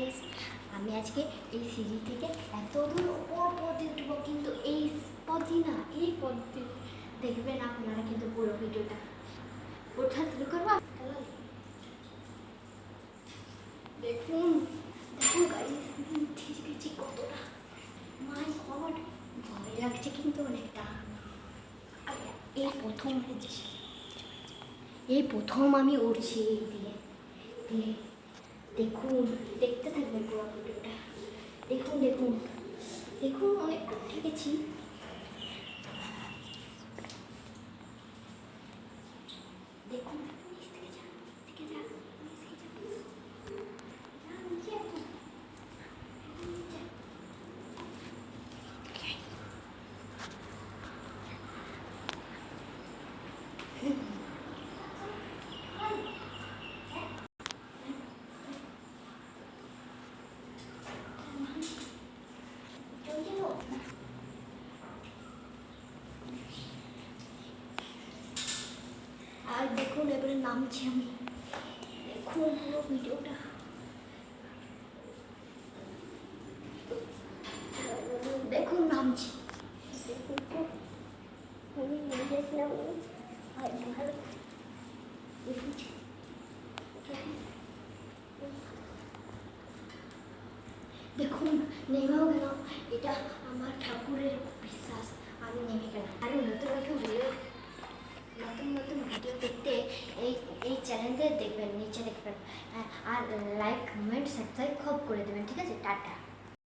Guys, আমি আজকে এই সিঁড়ি থেকে এত দূর ওপর পথে উঠবো, কিন্তু এই পথই না, এই পথে দেখবেন আপনারা কিন্তু পুরো ভিডিওটা ওঠা শুরু করবো। দেখুন দেখুন গাইস, ঠিক আছে কতটা মাই গড, ভয় লাগছে কিন্তু অনেকটা। এই প্রথম আমি উঠছি এই দিয়ে। দেখুন, দেখতে থাকবেন পুরো ভিডিওটা। দেখুন দেখুন দেখুন, অনেকটা উঠে গেছি। দেখুন নিচ থেকে যা, নিচ থেকে যা, নিচ থেকে যা, যা নিচে একদম, একদম নিচে। আর দেখুন এবারে নামছি আমি। দেখুন পুরো ভিডিওটা। দেখুন নামছি, দেখুন তো আমি নিয়ে গেছিলাম। দেখুন নেমেও গেলাম। এটা আমার ঠাকুরের বিশ্বাস, আমি নেমে গেলাম। আর নতুন নতুন ভিডিও দেখতে এই চ্যানেলটা দেখবেন, নিচে দেখবেন। আর লাইক কমেন্ট সাবস্ক্রাইব খুব করে দেবেন, ঠিক আছে? টাটা।